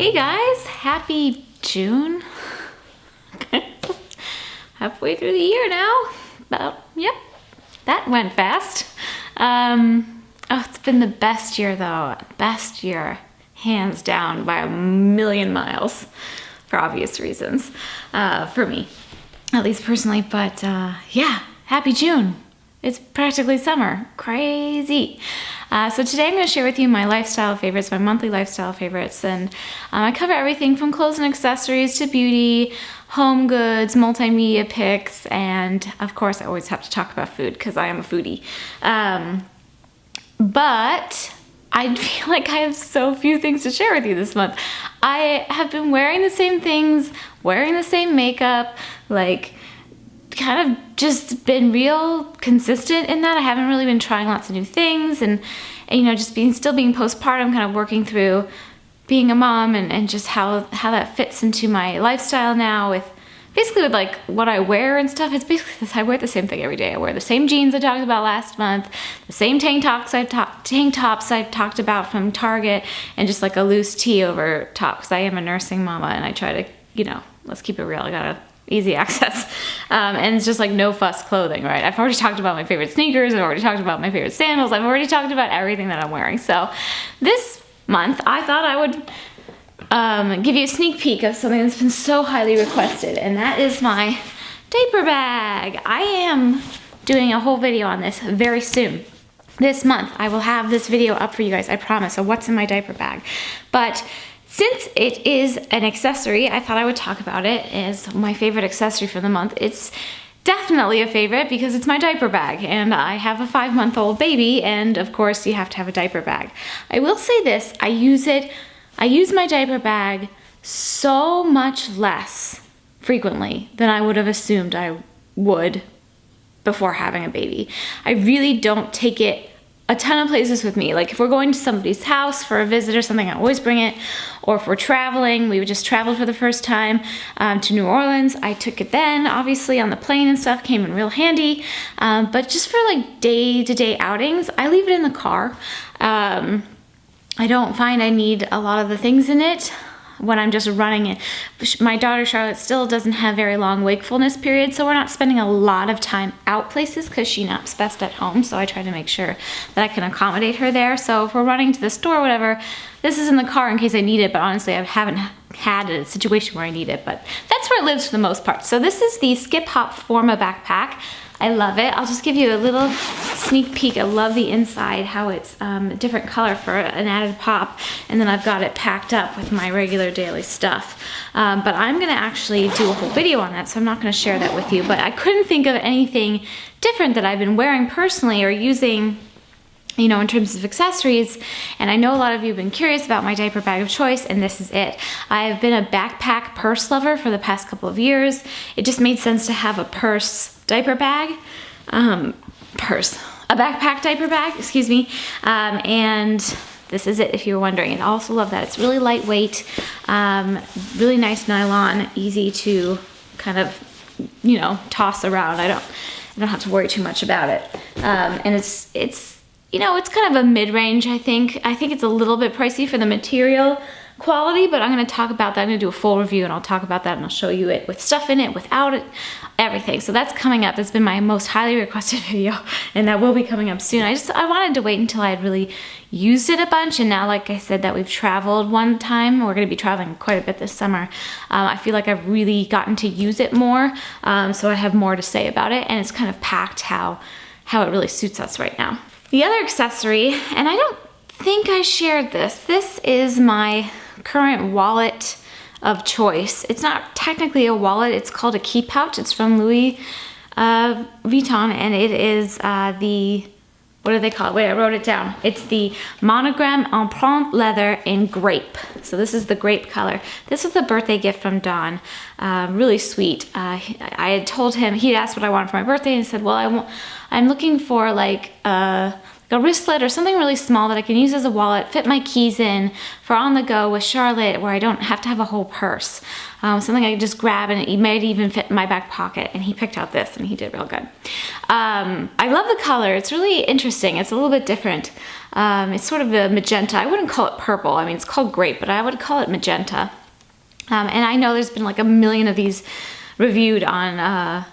Hey guys, happy June. Halfway through the year now. Yep, that went fast. It's been the best year though. Best year, hands down by a million miles for obvious reasons, for me, at least personally. But yeah, happy June. It's practically summer. Crazy. So today I'm going to share with you my lifestyle favorites, my monthly lifestyle favorites, and I cover everything from clothes and accessories to beauty, home goods, multimedia picks, and of course I always have to talk about food because I am a foodie. But I feel like I have so few things to share with you this month. I have been wearing the same things, wearing the same makeup, like kind of just been real consistent in that. I haven't really been trying lots of new things and you know, just still being postpartum, kind of working through being a mom and just how that fits into my lifestyle now with basically with like what I wear and stuff. It's basically this, I wear the same thing every day. I wear the same jeans I talked about last month, the same tank tops I talked about from Target, and just like a loose tee over top because I am a nursing mama and I try to, you know, let's keep it real. I gotta easy access. And it's just like no fuss clothing, right? I've already talked about my favorite sneakers. I've already talked about my favorite sandals. I've already talked about everything that I'm wearing. So this month I thought I would give you a sneak peek of something that's been so highly requested, and that is my diaper bag. I am doing a whole video on this very soon. This month I will have this video up for you guys, I promise. So what's in my diaper bag? But since it is an accessory, I thought I would talk about it as my favorite accessory for the month. It's definitely a favorite because it's my diaper bag, and I have a 5-month-old baby, and of course you have to have a diaper bag. I will say this, I use my diaper bag so much less frequently than I would have assumed I would before having a baby. I really don't take it a ton of places with me. Like if we're going to somebody's house for a visit or something, I always bring it. Or if we're traveling, we just traveled for the first time to New Orleans. I took it then, obviously on the plane and stuff, came in real handy. But just for like day-to-day outings, I leave it in the car. I don't find I need a lot of the things in it when I'm just running it. My daughter Charlotte still doesn't have very long wakefulness periods, so we're not spending a lot of time out places because she naps best at home, so I try to make sure that I can accommodate her there. So if we're running to the store or whatever, this is in the car in case I need it, but honestly I haven't had a situation where I need it, but that's where it lives for the most part. So this is the Skip Hop Forma backpack. I love it. I'll just give you a little sneak peek. I love the inside, how it's a different color for an added pop. And then I've got it packed up with my regular daily stuff. But I'm gonna actually do a whole video on that, so I'm not gonna share that with you. But I couldn't think of anything different that I've been wearing personally or using, you know, in terms of accessories. And I know a lot of you have been curious about my diaper bag of choice, and this is it. I've been a backpack purse lover for the past couple of years. It just made sense to have a purse diaper bag, a backpack diaper bag, excuse me. And this is it if you were wondering. And I also love that it's really lightweight, really nice nylon, easy to kind of, you know, toss around. I don't have to worry too much about it. And it's you know, it's kind of a mid-range, I think. I think it's a little bit pricey for the material quality, but I'm gonna talk about that. I'm gonna do a full review and I'll talk about that and I'll show you it with stuff in it, without it, everything. So that's coming up. It's been my most highly requested video, and that will be coming up soon. I wanted to wait until I had really used it a bunch, and now, like I said, that we've traveled one time, we're gonna be traveling quite a bit this summer. I feel like I've really gotten to use it more, so I have more to say about it, and it's kind of packed how it really suits us right now. The other accessory, and I don't think I shared this. This is my current wallet of choice. It's not technically a wallet, it's called a key pouch. It's from Louis Vuitton, and it is what do they call it? Wait, I wrote it down. It's the Monogram Empreinte leather in grape. So this is the grape color. This was a birthday gift from Don. Really sweet. I had told him, he'd asked what I wanted for my birthday, and he said, well, I'm looking for like a a wristlet or something really small that I can use as a wallet, fit my keys in for on the go with Charlotte, where I don't have to have a whole purse. Something I can just grab, and it might even fit in my back pocket. And he picked out this, and he did real good. I love the color. It's really interesting. It's a little bit different. It's sort of a magenta. I wouldn't call it purple. I mean, it's called grape, but I would call it magenta. And I know there's been like a million of these reviewed on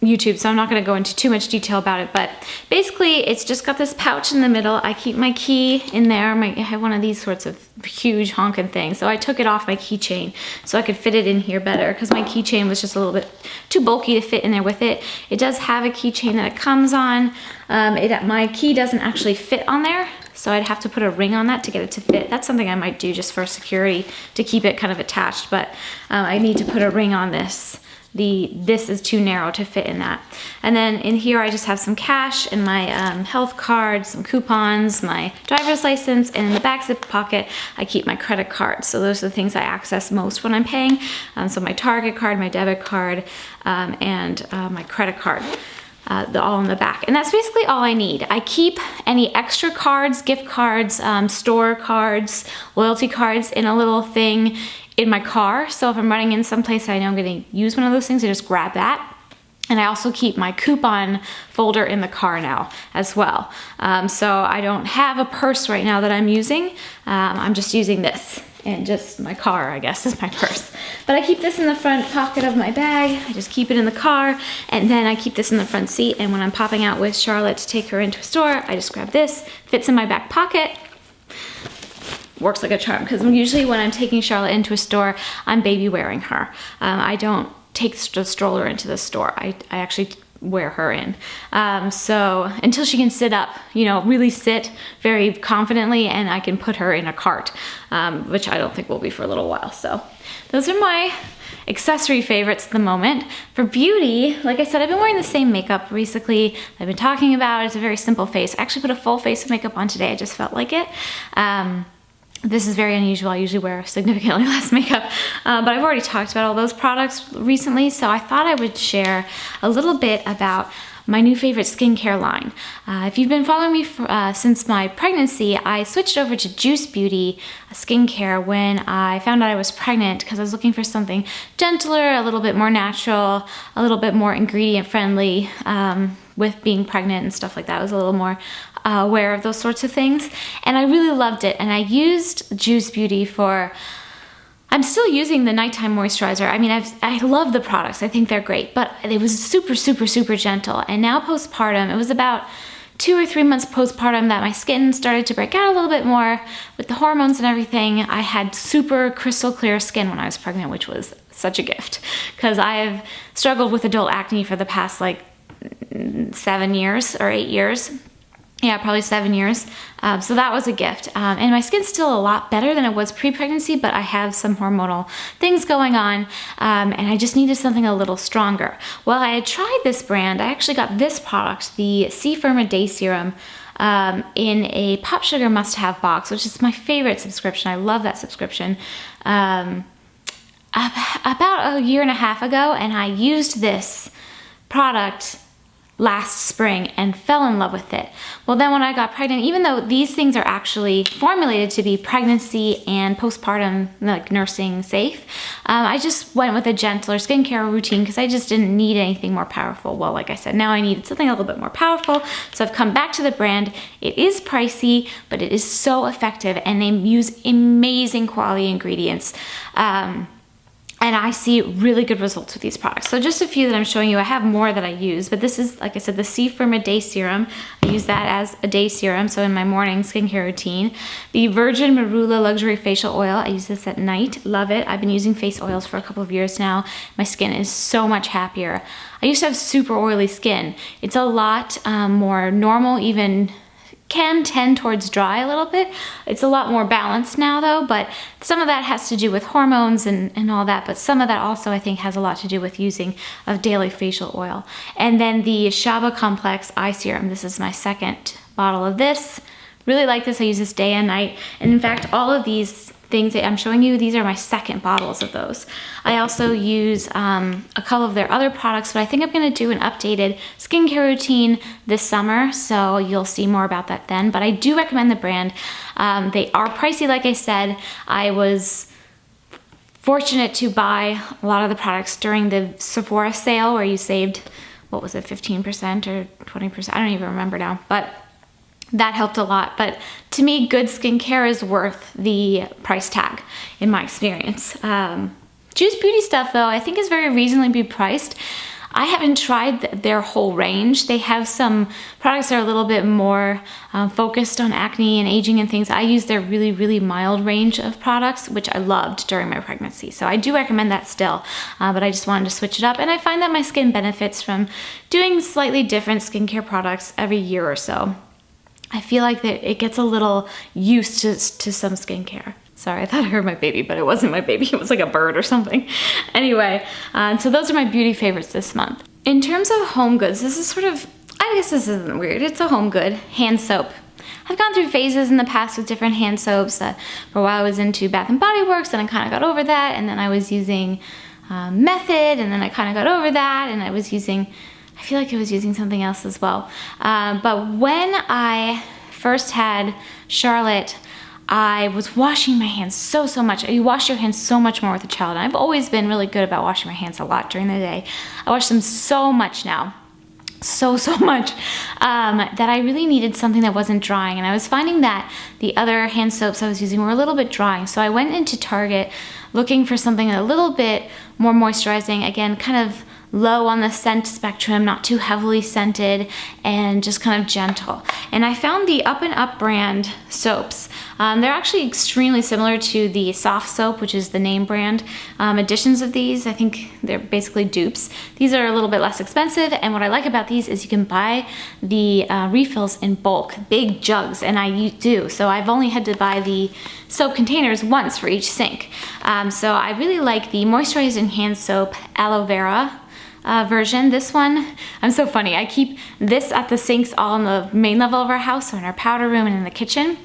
YouTube, so I'm not going to go into too much detail about it, but basically it's just got this pouch in the middle. I keep my key in there. I have one of these sorts of huge honking things, so I took it off my keychain so I could fit it in here better, because my keychain was just a little bit too bulky to fit in there with it. It does have a keychain that it comes on. My key doesn't actually fit on there, so I'd have to put a ring on that to get it to fit. That's something I might do just for security to keep it kind of attached, but I need to put a ring on this. This is too narrow to fit in that. And then in here I just have some cash and my health card, some coupons, my driver's license, and in the back zip pocket I keep my credit card. So those are the things I access most when I'm paying. So my Target card, my debit card, and my credit card. All in the back. And that's basically all I need. I keep any extra cards, gift cards, store cards, loyalty cards in a little thing in my car. So if I'm running in someplace I know I'm going to use one of those things, I just grab that. And I also keep my coupon folder in the car now as well. So I don't have a purse right now that I'm using. I'm just using this. And just my car, I guess, is my purse. But I keep this in the front pocket of my bag. I just keep it in the car, and then I keep this in the front seat. And when I'm popping out with Charlotte to take her into a store, I just grab this, fits in my back pocket. Works like a charm, because usually when I'm taking Charlotte into a store, I'm baby wearing her. I don't take the stroller into the store. I actually wear her in. So until she can sit up, really sit very confidently, and I can put her in a cart, which I don't think will be for a little while. So those are my accessory favorites at the moment. For beauty, like I said, I've been wearing the same makeup recently I've been talking about. It's a very simple face. I actually put a full face of makeup on today. I just felt like it. This is very unusual. I usually wear significantly less makeup, but I've already talked about all those products recently, so I thought I would share a little bit about my new favorite skincare line. If you've been following me since my pregnancy, I switched over to Juice Beauty skincare when I found out I was pregnant, because I was looking for something gentler, a little bit more natural, a little bit more ingredient friendly with being pregnant and stuff like that. I was a little more aware of those sorts of things, and I really loved it. And I used Juice Beauty I'm still using the nighttime moisturizer. I mean, I love the products. I think they're great, but it was super, super, super gentle. And now postpartum, it was about 2 or 3 months postpartum that my skin started to break out a little bit more with the hormones and everything. I had super crystal clear skin when I was pregnant, which was such a gift, because I've struggled with adult acne for the past 7 years or 8 years. Yeah, probably 7 years. So that was a gift. And my skin's still a lot better than it was pre-pregnancy, but I have some hormonal things going on, and I just needed something a little stronger. Well, I had tried this brand. I actually got this product, the C Firma Day Serum, in a Pop Sugar must-have box, which is my favorite subscription. I love that subscription. About a year and a half ago, and I used this product last spring and fell in love with it. Well, then when I got pregnant, even though these things are actually formulated to be pregnancy and postpartum, nursing safe, I just went with a gentler skincare routine because I just didn't need anything more powerful. Well, like I said, now I needed something a little bit more powerful, so I've come back to the brand. It is pricey, but it is so effective, and they use amazing quality ingredients. And I see really good results with these products. So just a few that I'm showing you. I have more that I use, but this is, like I said, the C Firma Day Serum. I use that as a day serum, so in my morning skincare routine. The Virgin Marula Luxury Facial Oil. I use this at night. Love it. I've been using face oils for a couple of years now. My skin is so much happier. I used to have super oily skin. It's a lot more normal, even can tend towards dry a little bit. It's a lot more balanced now though, but some of that has to do with hormones and all that, but some of that also I think has a lot to do with using a daily facial oil. And then the Shaba Complex Eye Serum. This is my second bottle of this. Really like this. I use this day and night. And in fact, all of these things that I'm showing you, these are my second bottles of those. I also use a couple of their other products, but I think I'm gonna do an updated skincare routine this summer, so you'll see more about that then. But I do recommend the brand. They are pricey, like I said. I was fortunate to buy a lot of the products during the Sephora sale where you saved, what was it, 15% or 20%? I don't even remember now, but that helped a lot. But to me, good skincare is worth the price tag in my experience. Juice Beauty stuff though, I think is very reasonably priced. I haven't tried their whole range. They have some products that are a little bit more focused on acne and aging and things. I use their really, really mild range of products, which I loved during my pregnancy. So I do recommend that still, but I just wanted to switch it up. And I find that my skin benefits from doing slightly different skincare products every year or so. I feel like that it gets a little used to some skincare. Sorry, I thought I heard my baby, but it wasn't my baby. It was like a bird or something. Anyway, so those are my beauty favorites this month. In terms of home goods, this is sort of, I guess this isn't weird. It's a home good, hand soap. I've gone through phases in the past with different hand soaps. For a while I was into Bath & Body Works, and I kind of got over that. And then I was using Method, and then I kind of got over that. And I feel like I was using something else as well. But when I first had Charlotte, I was washing my hands so much. You wash your hands so much more with a child. And I've always been really good about washing my hands a lot during the day. I wash them so much now. So much that I really needed something that wasn't drying. And I was finding that the other hand soaps I was using were a little bit drying. So I went into Target looking for something a little bit more moisturizing. Again, kind of low on the scent spectrum, not too heavily scented, and just kind of gentle. And I found the Up and Up brand soaps. They're actually extremely similar to the Soft Soap, which is the name brand. Editions of these, I think they're basically dupes. These are a little bit less expensive, and what I like about these is you can buy the refills in bulk, big jugs, and I do. So I've only had to buy the soap containers once for each sink. So I really like the moisturizing hand soap aloe vera version. This one, I'm so funny. I keep this at the sinks all in the main level of our house, so in our powder room and in the kitchen.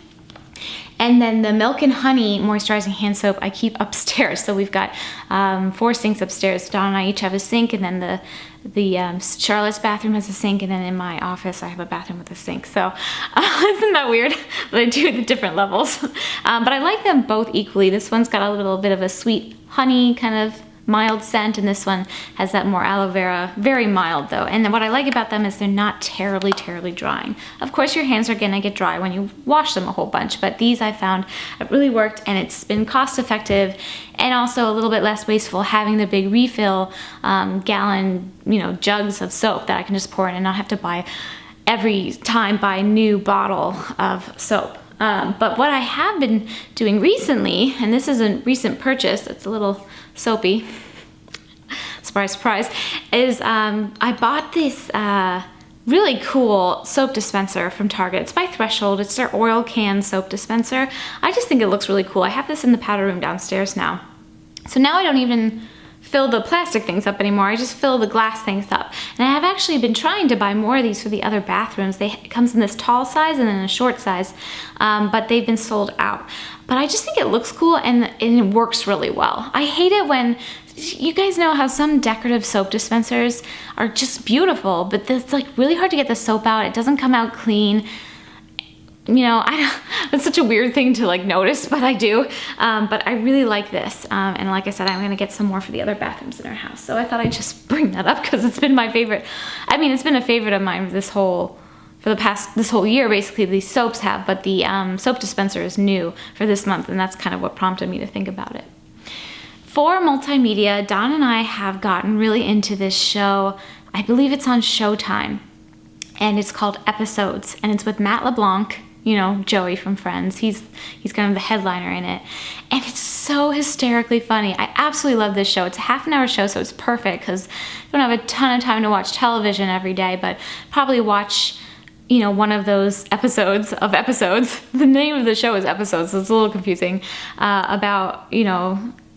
And then the Milk and Honey moisturizing hand soap I keep upstairs. So we've got 4 sinks upstairs. Dawn and I each have a sink, and then the Charlotte's bathroom has a sink, and then in my office I have a bathroom with a sink. So isn't that weird? But I do the different levels. But I like them both equally. This one's got a little bit of a sweet honey kind of mild scent, and this one has that more aloe vera, very mild though. And then what I like about them is they're not terribly drying. Of course your hands are gonna get dry when you wash them a whole bunch, but these I found have really worked, and it's been cost effective and also a little bit less wasteful having the big refill gallon, jugs of soap that I can just pour in and not have to buy every time buy a new bottle of soap. But what I have been doing recently, and this is a recent purchase, it's a little soapy, surprise, is I bought this really cool soap dispenser from Target. It's by Threshold. It's their oil can soap dispenser. I just think it looks really cool. I have this in the powder room downstairs now. So now I don't even fill the plastic things up anymore. I just fill the glass things up. And I have actually been trying to buy more of these for the other bathrooms. It comes in this tall size and then a short size, but they've been sold out. But I just think it looks cool and it works really well. I hate it when, you guys know how some decorative soap dispensers are just beautiful, but it's like really hard to get the soap out. It doesn't come out clean. It's such a weird thing to like notice, but I do. But I really like this. And like I said, I'm gonna get some more for the other bathrooms in our house. So I thought I'd just bring that up because it's been my favorite. I mean, it's been a favorite of mine this whole year, basically. These soaps have, but the soap dispenser is new for this month, and that's kind of what prompted me to think about it. For Multimedia, Dawn and I have gotten really into this show. I believe it's on Showtime, and it's called Episodes, and it's with Matt LeBlanc, Joey from Friends. He's kind of the headliner in it, and it's so hysterically funny. I absolutely love this show. It's a half-an-hour show, so it's perfect because I don't have a ton of time to watch television every day, but probably watch one of those episodes of episodes. The name of the show is Episodes, so it's a little confusing, about,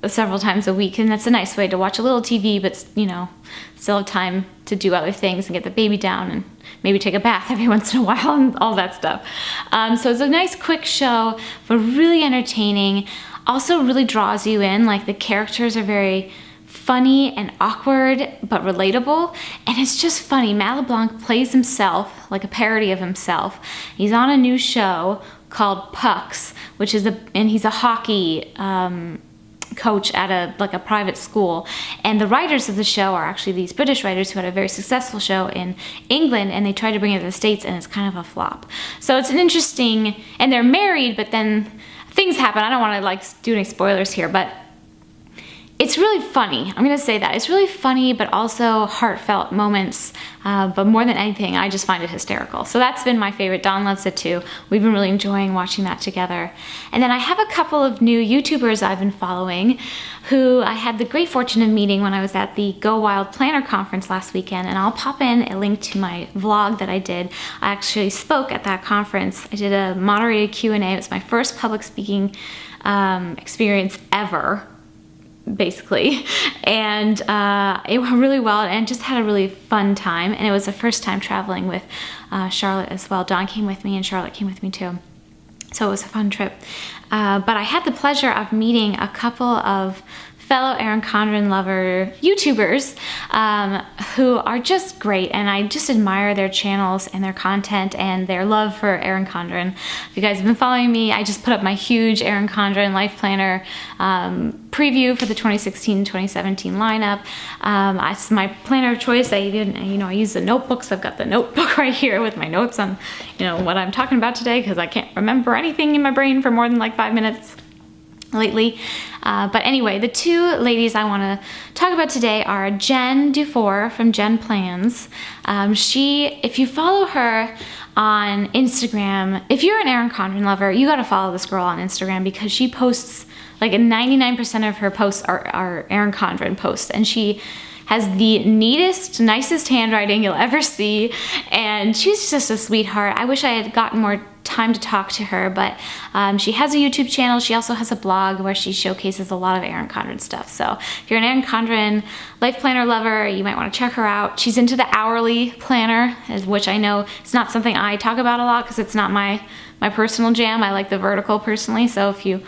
several times a week, and that's a nice way to watch a little TV, but, still have time to do other things and get the baby down and maybe take a bath every once in a while and all that stuff. So it's a nice quick show, but really entertaining. also really draws you in. Like, the characters are very funny and awkward, but relatable, and it's just funny. Matt LeBlanc plays himself, like a parody of himself. He's on a new show called Pucks, which is and he's a hockey coach at a private school, and the writers of the show are actually these British writers who had a very successful show in England, and they tried to bring it to the States, and it's kind of a flop. So it's an interesting, and they're married, but then things happen. I don't want to like do any spoilers here, but it's really funny. I'm gonna say that. It's really funny, but also heartfelt moments. But more than anything, I just find it hysterical. So that's been my favorite. Dawn loves it too. We've been really enjoying watching that together. And then I have a couple of new YouTubers I've been following who I had the great fortune of meeting when I was at the Go Wild Planner Conference last weekend. And I'll pop in a link to my vlog that I did. I actually spoke at that conference. I did a moderated Q&A. It was my first public speaking experience ever, basically, and it went really well, and just had a really fun time. And it was the first time traveling with Charlotte as well. Dawn came with me and Charlotte came with me too, so it was a fun trip. But I had the pleasure of meeting a couple of fellow Erin Condren lover YouTubers who are just great, and I just admire their channels and their content and their love for Erin Condren. If you guys have been following me, I just put up my huge Erin Condren Life Planner preview for the 2016-2017 lineup. It's my planner of choice. I even, I use the notebooks. I've got the notebook right here with my notes on, what I'm talking about today, because I can't remember anything in my brain for more than like 5 minutes lately. But anyway, the two ladies I want to talk about today are Jenn from Jenn Plans. If you follow her on Instagram, if you're an Erin Condren lover, you got to follow this girl on Instagram, because she posts, like 99% of her posts are Erin Condren posts, and she has the neatest, nicest handwriting you'll ever see, and she's just a sweetheart. I wish I had gotten more time to talk to her, but she has a YouTube channel. She also has a blog where she showcases a lot of Erin Condren stuff. So if you're an Erin Condren life planner lover, you might want to check her out. She's into the hourly planner, which I know it's not something I talk about a lot because it's not my personal jam. I like the vertical personally, so if you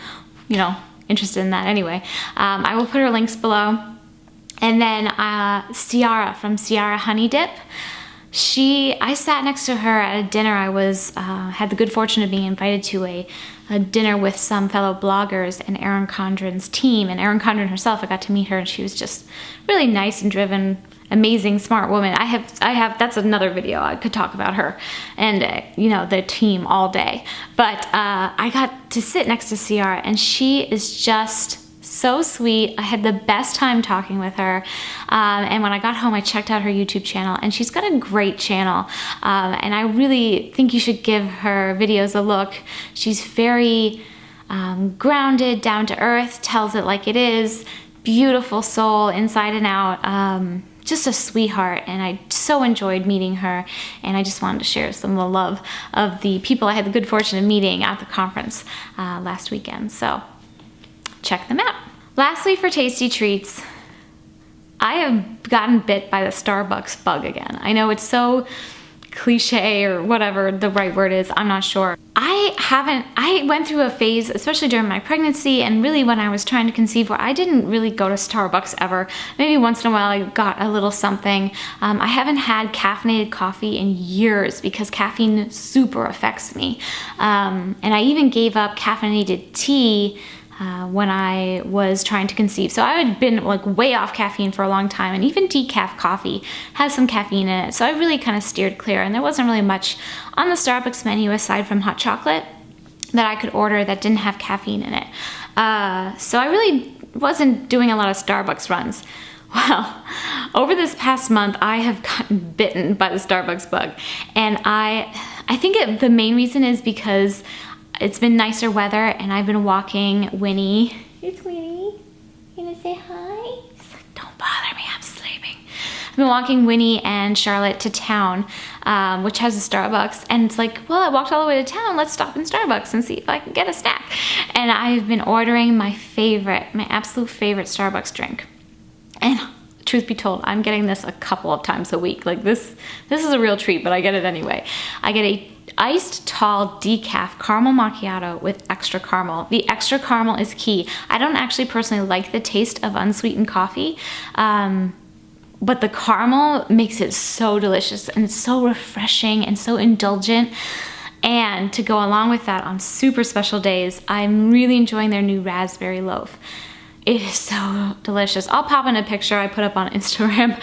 interested in that anyway, I will put her links below. And then Ciara from Ciara Honey Dip. I sat next to her at a dinner. I had the good fortune of being invited to a dinner with some fellow bloggers and Erin Condren's team. And Erin Condren herself, I got to meet her, and she was just really nice and driven, amazing, smart woman. That's another video. I could talk about her and, the team all day. But I got to sit next to Ciara, and she is just so sweet. I had the best time talking with her, and when I got home I checked out her YouTube channel, and she's got a great channel, and I really think you should give her videos a look. She's very grounded, down to earth, tells it like it is, beautiful soul inside and out, just a sweetheart, and I so enjoyed meeting her, and I just wanted to share some of the love of the people I had the good fortune of meeting at the conference last weekend. So check them out. Lastly, for tasty treats, I have gotten bit by the Starbucks bug again. I know it's so cliche, or whatever the right word is, I'm not sure. I went through a phase, especially during my pregnancy and really when I was trying to conceive, where I didn't really go to Starbucks ever. Maybe once in a while I got a little something. I haven't had caffeinated coffee in years because caffeine super affects me. And I even gave up caffeinated tea when I was trying to conceive. So I had been way off caffeine for a long time, and even decaf coffee has some caffeine in it. So I really kind of steered clear, and there wasn't really much on the Starbucks menu aside from hot chocolate that I could order that didn't have caffeine in it. So I really wasn't doing a lot of Starbucks runs. Well, over this past month, I have gotten bitten by the Starbucks bug, and I think the main reason is because it's been nicer weather, and I've been walking Winnie. It's Winnie. You gonna say hi? She's like, don't bother me, I'm sleeping. I've been walking Winnie and Charlotte to town, which has a Starbucks, and it's like, well, I walked all the way to town, let's stop in Starbucks and see if I can get a snack. And I've been ordering my absolute favorite Starbucks drink. And truth be told, I'm getting this a couple of times a week. Like this is a real treat, but I get it anyway. I get iced tall decaf caramel macchiato with extra caramel. The extra caramel is key. I don't actually personally like the taste of unsweetened coffee, but the caramel makes it so delicious, and it's so refreshing and so indulgent. And to go along with that, on super special days, I'm really enjoying their new raspberry loaf. It is so delicious. I'll pop in a picture I put up on Instagram.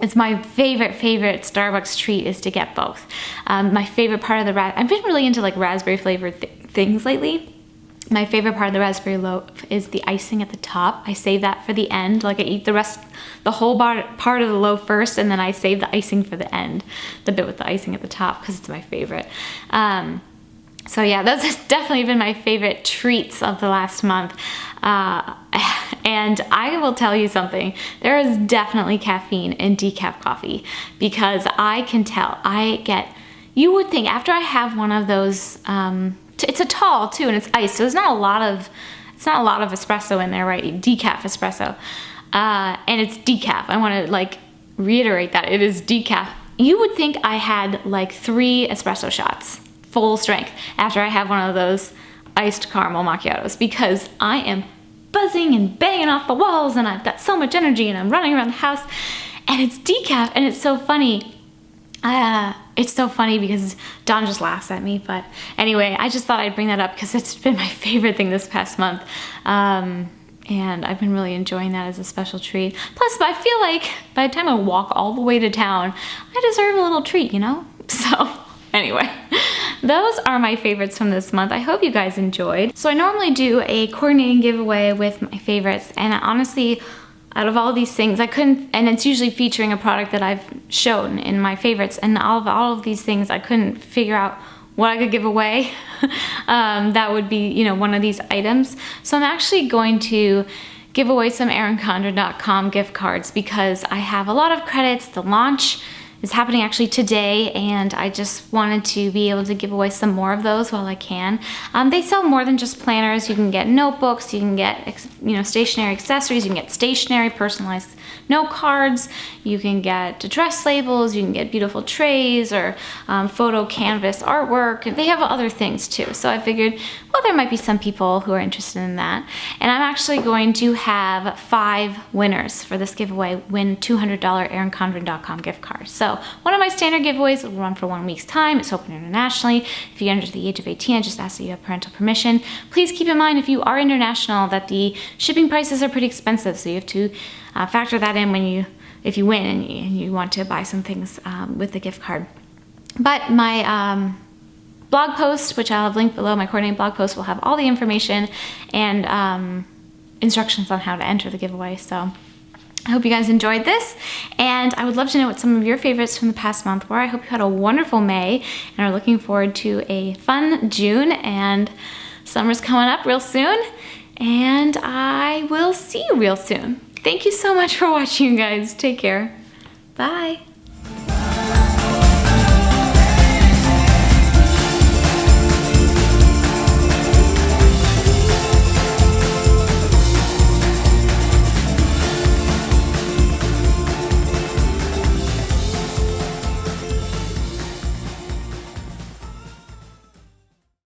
It's my favorite Starbucks treat is to get both. My favorite part of I've been really into like raspberry flavored things lately. My favorite part of the raspberry loaf is the icing at the top. I save that for the end. Like I eat the whole part of the loaf first, and then I save the icing for the end, the bit with the icing at the top, because it's my favorite. So yeah, those have definitely been my favorite treats of the last month. And I will tell you something, there is definitely caffeine in decaf coffee, because I can tell, you would think after I have one of those, it's a tall too, and it's iced, so there's not a lot of espresso in there, right? Decaf espresso. And it's decaf. I want to like reiterate that it is decaf. You would think I had like 3 espresso shots, full strength, after I have one of those iced caramel macchiatos, because I am buzzing and banging off the walls, and I've got so much energy, and I'm running around the house, and it's decaf, and it's so funny. It's so funny because Don just laughs at me, but anyway, I just thought I'd bring that up because it's been my favorite thing this past month. And I've been really enjoying that as a special treat. Plus, I feel like by the time I walk all the way to town, I deserve a little treat, you know? So anyway, those are my favorites from this month. I hope you guys enjoyed. So I normally do a coordinating giveaway with my favorites, and honestly, out of all these things, and it's usually featuring a product that I've shown in my favorites, and all of these things, I couldn't figure out what I could give away that would be, you know, one of these items. So I'm actually going to give away some erincontra.com gift cards, because I have a lot of credits. The launch is happening actually today, and I just wanted to be able to give away some more of those while I can. They sell more than just planners. You can get notebooks, you can get stationery accessories, you can get stationery, personalized note cards, you can get address labels, you can get beautiful trays or photo canvas artwork. They have other things too. So I figured, well, there might be some people who are interested in that. And I'm actually going to have 5 winners for this giveaway win $200 erincontra.com gift cards. So one of my standard giveaways will run for 1 week's time. It's open internationally. If you're under the age of 18, I just ask that you have parental permission. Please keep in mind, if you are international, that the shipping prices are pretty expensive, so you have to factor that in if you win and you want to buy some things with the gift card. But my blog post, which I'll have linked below, my coordinating blog post, will have all the information and instructions on how to enter the giveaway. So I hope you guys enjoyed this, and I would love to know what some of your favorites from the past month were. I hope you had a wonderful May and are looking forward to a fun June, and summer's coming up real soon, and I will see you real soon. Thank you so much for watching, you guys. Take care. Bye.